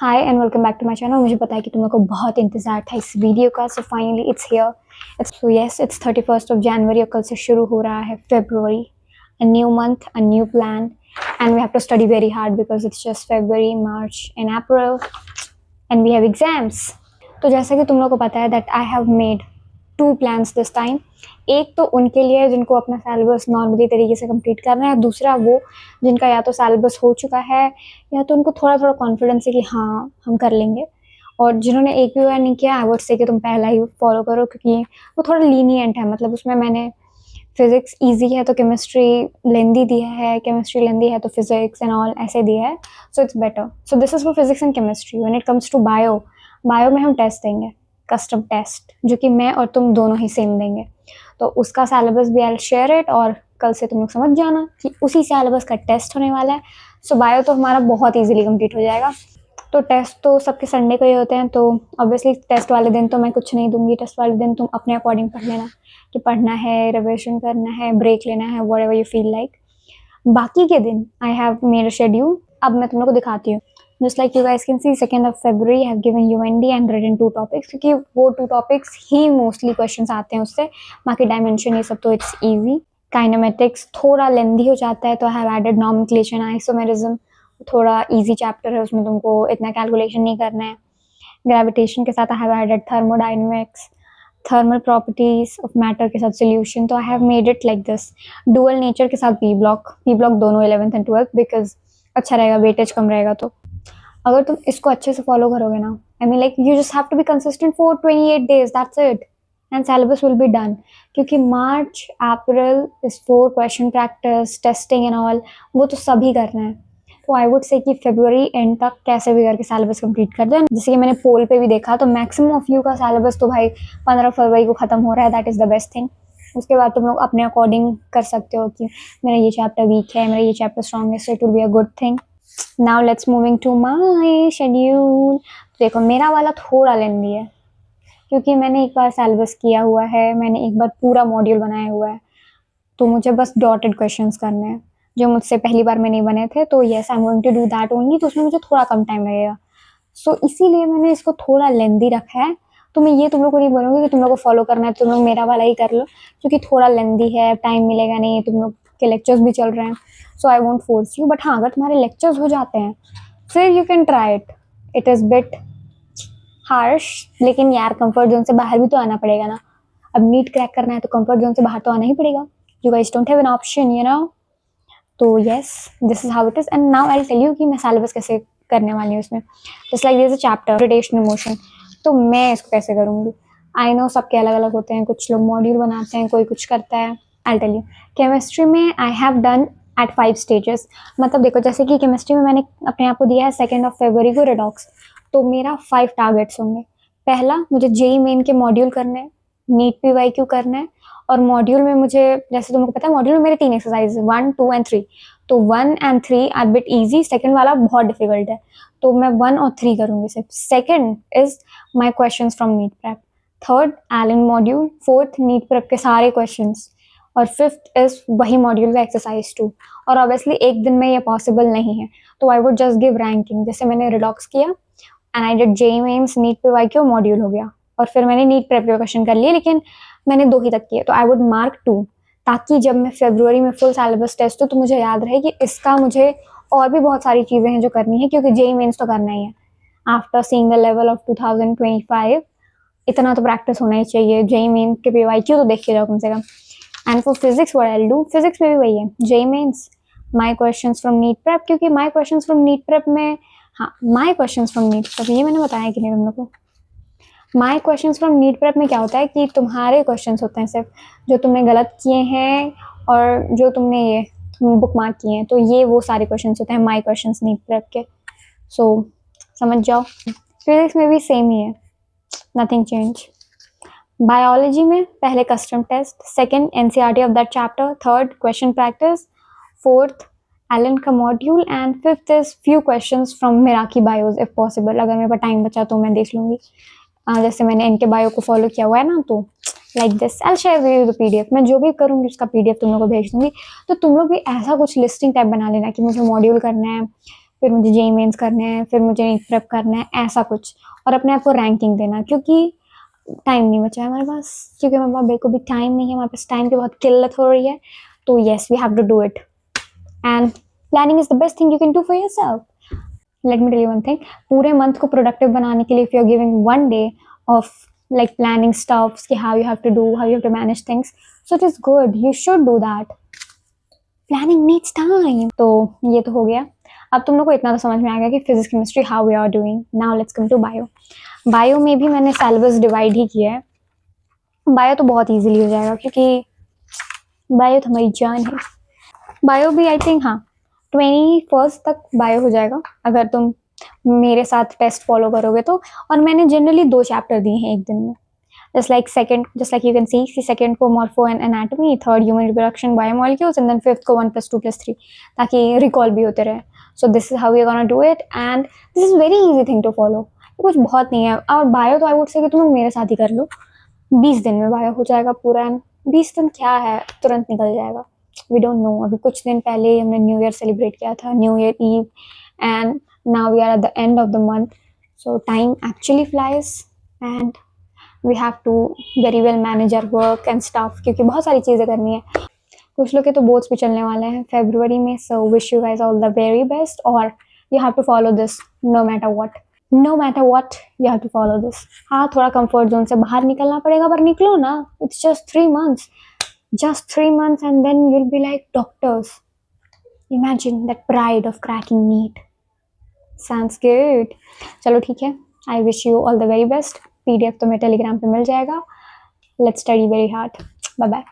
Hi and welcome back to my channel. मुझे पता है कि तुम लोग को बहुत इंतजार था इस वीडियो का, so finally it's here. It's 31st of January और कल से शुरू हो रहा है फरवरी। A new month, a new plan, and we have to study very hard because it's just February, March and April and we have exams. तो जैसा कि तुम लोग को पता है that I have made 2 plans this time. एक तो उनके लिए जिनको अपना सिलेबस नॉर्मली तरीके से कंप्लीट करना है, दूसरा वो जिनका या तो सिलेबस हो चुका है या तो उनको थोड़ा थोड़ा कॉन्फिडेंस है कि हाँ हम कर लेंगे। और जिन्होंने एक भी बार नहीं किया, आई वुड से कि तुम पहला ही फॉलो करो, क्योंकि वो थोड़ा लीनियंट है। मतलब उसमें मैंने फिजिक्स ईजी है तो केमिस्ट्री लेंदी दिया है, केमिस्ट्री लेंदी है तो फिजिक्स एंड ऑल ऐसे दिया है, so it's better. So this is for physics and chemistry. When it comes to bio, bio में हम टेस्ट देंगे, कस्टम टेस्ट, जो कि मैं और तुम दोनों ही सेम देंगे। तो उसका सिलेबस भी आई शेयर इट, और कल से तुम लोग समझ जाना कि उसी सिलेबस का टेस्ट होने वाला है। सो बायो तो हमारा बहुत इजीली कंप्लीट हो जाएगा। तो टेस्ट तो सबके संडे को ही होते हैं, तो ऑब्वियसली टेस्ट वाले दिन तो मैं कुछ नहीं दूंगी। टेस्ट वाले दिन तुम अपने अकॉर्डिंग पढ़ लेना कि पढ़ना है, रिविजन करना है, ब्रेक लेना है, व्हाटएवर यू फील लाइक। बाकी के दिन I have made a schedule. अब मैं तुम लोग को दिखाती हूँ। Just like you guys can see, 2nd of February I have given UND and written 2 topics, क्योंकि वो 2 टॉपिक्स ही मोस्टली क्वेश्चंस आते हैं उससे। बाकी डायमेंशन ये सब तो इट्स इजी। काइनेमेटिक्स थोड़ा लेंदी हो जाता है, तो I have added nomenclature and isomerism. थोड़ा इजी चैप्टर है, उसमें तुमको इतना कैलकुलेशन नहीं करना है। ग्रेविटेशन के साथ I have added thermodynamics, thermal properties of matter के साथ सोल्यूशन। तो I have made it like this. Dual nature के साथ पी ब्लॉक दोनों 11th एंड 12th, बिकॉज अच्छा रहेगा, वेटेज कम रहेगा। तो अगर तुम इसको अच्छे से फॉलो करोगे ना, I mean like you just have to be consistent for 28 days, that's it, and syllabus will be done. क्योंकि March April is for question practice, testing and all, वो तो सभी करना है। तो आई वुड से कि फरवरी एंड तक कैसे भी करके सिलेबस कंप्लीट कर दो। जैसे कि मैंने पोल पे भी देखा, तो मैक्सिमम ऑफ यू का सिलेबस तो भाई 15 फरवरी को खत्म हो रहा है। That is the best thing. उसके बाद तुम लोग अपने अकॉर्डिंग कर सकते हो कि मेरा ये चैप्टर वीक है, मेरा ये चैप्टर स्ट्रॉन्ग है, so it will be a good thing. Now let's moving to my schedule. देखो मेरा वाला थोड़ा लेंदी है, क्योंकि मैंने एक बार सिलेबस किया हुआ है, मैंने एक बार पूरा मॉड्यूल बनाया हुआ है। तो मुझे बस डॉटेड क्वेश्चंस करने हैं जो मुझसे पहली बार में नहीं बने थे। तो yes I am going to do that only. तो उसमें मुझे थोड़ा कम टाइम लगेगा, सो इसीलिए मैंने इसको थोड़ा लेंदी रखा है। तो मैं ये तुम लोग को नहीं बोलूँगी कि तुम लोग को फॉलो करना है, तुम लोग मेरा वाला ही कर लो, क्योंकि थोड़ा लेंदी है, टाइम मिलेगा नहीं, तुम लोग के लेक्चर्स भी चल रहे हैं। So I won't force you, but हाँ अगर तुम्हारे लेक्चर्स हो जाते हैं फिर you can try it. It is bit harsh, लेकिन यार कंफर्ट जोन से बाहर भी तो आना पड़ेगा ना। अब नीट क्रैक करना है तो कंफर्ट जोन से बाहर तो आना ही पड़ेगा। You guys don't have an option, you know. तो yes, this is how it is. And now I will tell you कि मैं सिलेबस कैसे करने वाली हूँ इसमें। Just like this a chapter rotational motion, तो मैं इसको कैसे करूँगी। आई नो सबके अलग अलग होते हैं, कुछ लोग मॉड्यूल बनाते हैं, कोई कुछ करता है। आई टेल यू, केमिस्ट्री में I have done at 5 stages. मतलब देखो, जैसे कि केमिस्ट्री में मैंने अपने आप को दिया है 2nd of February को रिडॉक्स। तो मेरा 5 टारगेट्स होंगे। पहला, मुझे जेई मेन के मॉड्यूल करने हैं, नीट PYQ करना है। और मॉड्यूल में मुझे, जैसे तुमको पता है, मॉड्यूल में मेरे 3 एक्सरसाइज है, 1, 2 एंड 3। तो 1 and 3 are bit easy, second वाला बहुत डिफिकल्ट है। तो मैं 1 और 3 करूँगी सिर्फ। Second is my question from NEET prep, third Allen module, fourth NEET prep के सारे क्वेश्चंस, और फिफ्थ इज वही मॉड्यूल का एक्सरसाइज 2। और ऑब्वियसली एक दिन में ये पॉसिबल नहीं है, तो I would just give ranking. जैसे मैंने रिडॉक्स किया and I did JEE Mains, NEET PYQ module हो गया, और फिर मैंने नीट प्रेप के क्वेश्चन कर लिए, लेकिन मैंने 2 ही तक किए, तो आई वुड मार्क 2, ताकि जब मैं फरवरी में फुल सिलेबस टेस्ट हो तो मुझे याद रहे कि इसका मुझे और भी बहुत सारी चीज़ें हैं जो करनी है, क्योंकि जेई मेन्स तो करना ही है। After seeing the level of 2025, इतना तो प्रैक्टिस होना ही चाहिए। जेई मेन के PYQ तो देख के जाओ कम से कम। And for physics what I will do, physics में भी वही है, JEE mains, my question from NEET prep, क्योंकि my question from NEET prep में, हाँ my question from NEET prep, ये मैंने बताया कि नहीं तुम लोग को। My question from NEET prep में क्या होता है कि तुम्हारे क्वेश्चन होते हैं सिर्फ जो तुमने गलत किए हैं और जो तुमने ये बुक मार्क किए हैं, तो ये वो सारे क्वेश्चन होते हैं माई क्वेश्चन नीट प्रेप के। सो समझ जाओ। फिजिक्स में भी सेम ही है, नथिंग चेंज। बायोलॉजी में पहले custom test, second NCERT of that chapter, third question practice, fourth Allen का module, and fifth is few questions from Meraki bios if possible. अगर मेरे पास टाइम बचा तो मैं देख लूँगी। जैसे मैंने इनके बायो को फॉलो किया हुआ है ना, तो like this I share with you the PDF। मैं जो भी करूँगी उसका PDF तुम लोग को भेज दूँगी। तो तुम लोग भी ऐसा कुछ लिस्टिंग टाइप बना लेना कि मुझे मॉड्यूल करना है, फिर मुझे जेई मेंस करने हैं, फिर मुझे नीट प्रेप करना है, ऐसा कुछ। और अपने आप को रैंकिंग देना, क्योंकि टाइम नहीं बचा है हमारे पास, क्योंकि हमारे पास बिल्कुल भी टाइम नहीं है, हमारे पास टाइम की बहुत किल्लत हो रही है। तो yes, we have to do it, and planning is the best thing you can do for yourself. Let me tell you one thing, पूरे मंथ को प्रोडक्टिव बनाने के लिए if you are giving one day off like planning stuffs कि how you have to do, how you have to manage things, so it is good, you should do that. Planning needs time. तो ये तो हो गया। अब तुम लोग को इतना तो समझ में आ गया कि physics chemistry how we are doing. Now let's come to bio. Bio में भी मैंने सिलेबस डिवाइड ही किया है। बायो तो बहुत इजीली हो जाएगा, क्योंकि बायो तो हमारी जान है। बायो भी आई थिंक हाँ 21 तक बायो हो जाएगा, अगर तुम मेरे साथ टेस्ट फॉलो करोगे तो। और मैंने जनरली 2 चैप्टर दिए हैं एक दिन में, just like you can see second को morpho and anatomy, third human reproduction biomolecules, and then fifth को 1 + 2 + 3, ताकि रिकॉल भी होते रहे। So this is how we are gonna do it, and this is very easy thing to follow. कुछ बहुत नहीं है। और बायो तो आई वुड से कि तुम लोग मेरे साथ ही कर लो, 20 दिन में बायो हो जाएगा पूरा। 20 दिन क्या है, तुरंत निकल जाएगा। वी डोंट नो, अभी कुछ दिन पहले ही हमने न्यू ईयर सेलिब्रेट किया था, new year eve, and now we are at the end of the month. So time actually flies, and we have to very well manage our work and stuff, क्योंकि बहुत सारी चीज़ें करनी है। कुछ लोग के तो बोर्ड्स भी चलने वाले हैं फरवरी में। so wish you guys all the very best, और you have to follow this no matter what you have to follow this। हाँ, थोड़ा कंफर्ट जोन से बाहर निकलना पड़ेगा, पर निकलो ना। it's just 3 months and then you'll be like doctors। imagine that pride of cracking NEET। sounds good। चलो ठीक है, I wish you all the very best। PDF तो मेरे टेलीग्राम पे मिल जाएगा। Let's study very hard. Bye bye.